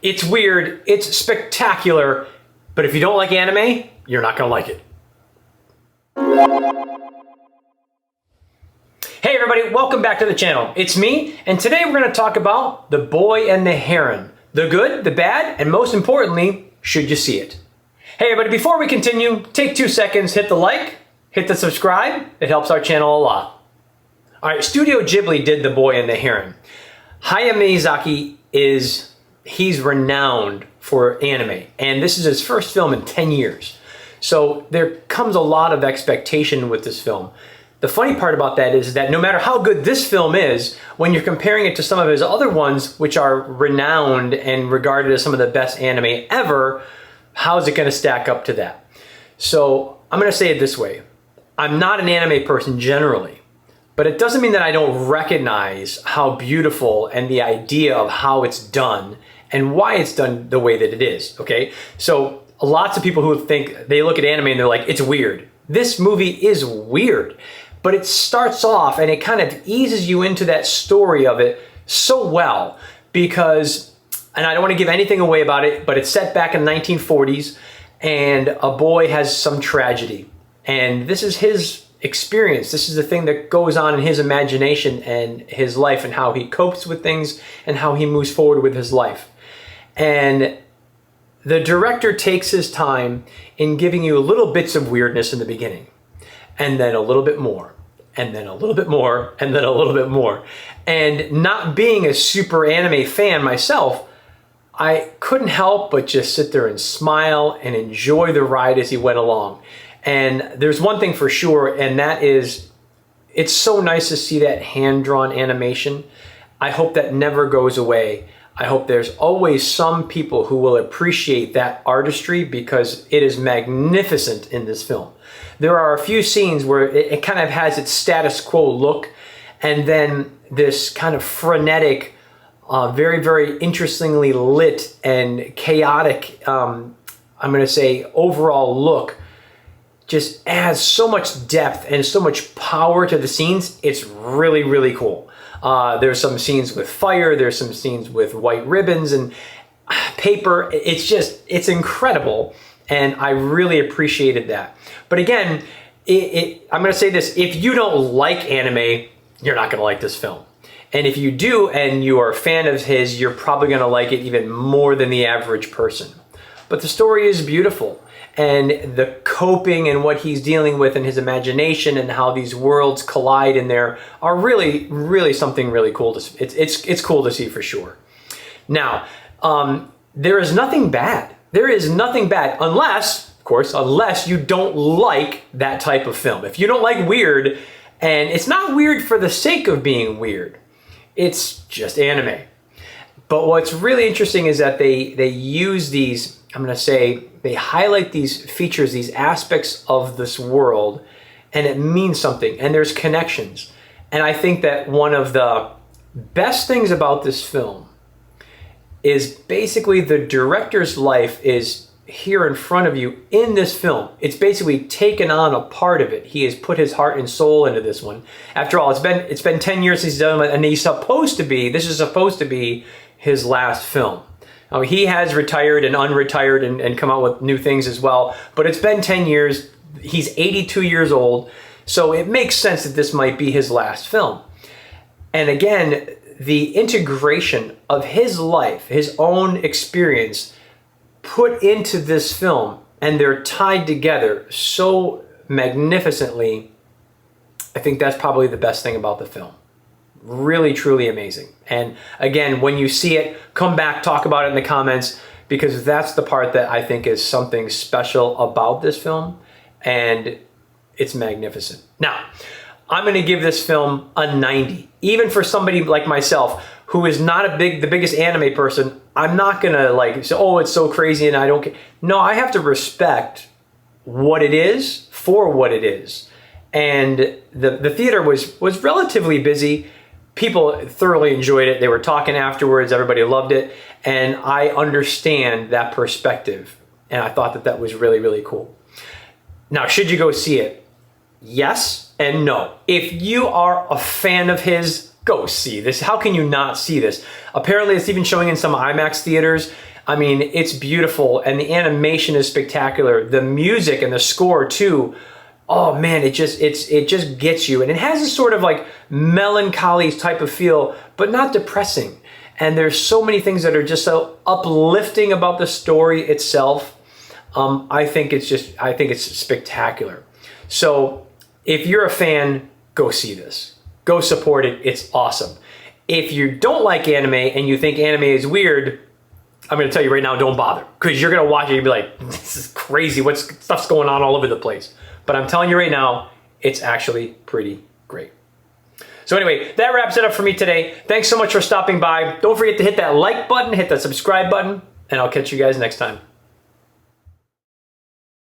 It's weird, it's spectacular, but if you don't like anime, you're not gonna like it. Hey everybody, welcome back to the channel. It's me, and today we're gonna talk about The Boy and the Heron. The good, the bad, and most importantly, should you see it? Hey everybody, before we continue, take 2 seconds, hit the like, hit the subscribe. It helps our channel a lot. All right, Studio Ghibli did The Boy and the Heron. Hayao Miyazaki he's renowned for anime, and this is his first film in 10 years. So there comes a lot of expectation with this film. The funny part about that is that no matter how good this film is, when you're comparing it to some of his other ones, which are renowned and regarded as some of the best anime ever, how's it gonna stack up to that? So I'm gonna say it this way. I'm not an anime person generally, but it doesn't mean that I don't recognize how beautiful and the idea of how it's done and why it's done the way that it is, okay? So lots of people who think, they look at anime and they're like, it's weird. This movie is weird, but it starts off and it kind of eases you into that story of it so well because, and I don't want to give anything away about it, but it's set back in the 1940s and a boy has some tragedy. And this is his experience. This is the thing that goes on in his imagination and his life and how he copes with things and how he moves forward with his life. And the director takes his time in giving you little bits of weirdness in the beginning, and then a little bit more, and then a little bit more, and then a little bit more. And not being a super anime fan myself, I couldn't help but just sit there and smile and enjoy the ride as he went along. And there's one thing for sure, and that is, it's so nice to see that hand-drawn animation. I hope that never goes away. I hope there's always some people who will appreciate that artistry because it is magnificent in this film. There are a few scenes where it kind of has its status quo look, and then this kind of frenetic, very, very interestingly lit and chaotic, I'm gonna say, overall look just adds so much depth and so much power to the scenes. It's really, really cool. There's some scenes with fire, there's some scenes with white ribbons and paper. It's incredible. And I really appreciated that. But again, I'm gonna say this, if you don't like anime, you're not gonna like this film. And if you do, and you are a fan of his, you're probably gonna like it even more than the average person. But the story is beautiful. And the coping and what he's dealing with in his imagination and how these worlds collide in there are really, really something really cool to see. It's cool to see for sure. Now, there is nothing bad. There is nothing bad unless, of course, unless you don't like that type of film. If you don't like weird, and it's not weird for the sake of being weird, it's just anime. But what's really interesting is that they use these, I'm gonna say, they highlight these features, these aspects of this world, and it means something, and there's connections. And I think that one of the best things about this film is basically the director's life is here in front of you in this film. It's basically taken on a part of it. He has put his heart and soul into this one. After all, it's been 10 years since he's done it, and this is supposed to be his last film. Now, he has retired and unretired and come out with new things as well, but it's been 10 years. He's 82 years old, so it makes sense that this might be his last film. And again, the integration of his life, his own experience, put into this film, and they're tied together so magnificently, I think that's probably the best thing about the film. Really, truly amazing. And again, when you see it, come back, talk about it in the comments, because that's the part that I think is something special about this film, and it's magnificent. Now, I'm gonna give this film a 90. Even for somebody like myself, who is not the biggest anime person, I'm not gonna like say, oh, it's so crazy and I don't care. No, I have to respect what it is for what it is. And the theater was relatively busy. People thoroughly enjoyed it. They were talking afterwards. Everybody loved it. And I understand that perspective. And I thought that that was really, really cool. Now, should you go see it? Yes and no. If you are a fan of his, go see this. How can you not see this? Apparently, it's even showing in some IMAX theaters. I mean, it's beautiful, and the animation is spectacular. The music and the score too. Oh man, it just gets you, and it has this sort of like melancholy type of feel, but not depressing. And there's so many things that are just so uplifting about the story itself. I think it's spectacular. So if you're a fan, go see this. Go support it. It's awesome. If you don't like anime and you think anime is weird, I'm going to tell you right now, don't bother, because you're going to watch it and be like, this is crazy. Stuff's going on all over the place. But I'm telling you right now, it's actually pretty great. So anyway, that wraps it up for me today. Thanks so much for stopping by. Don't forget to hit that like button, hit that subscribe button, and I'll catch you guys next time.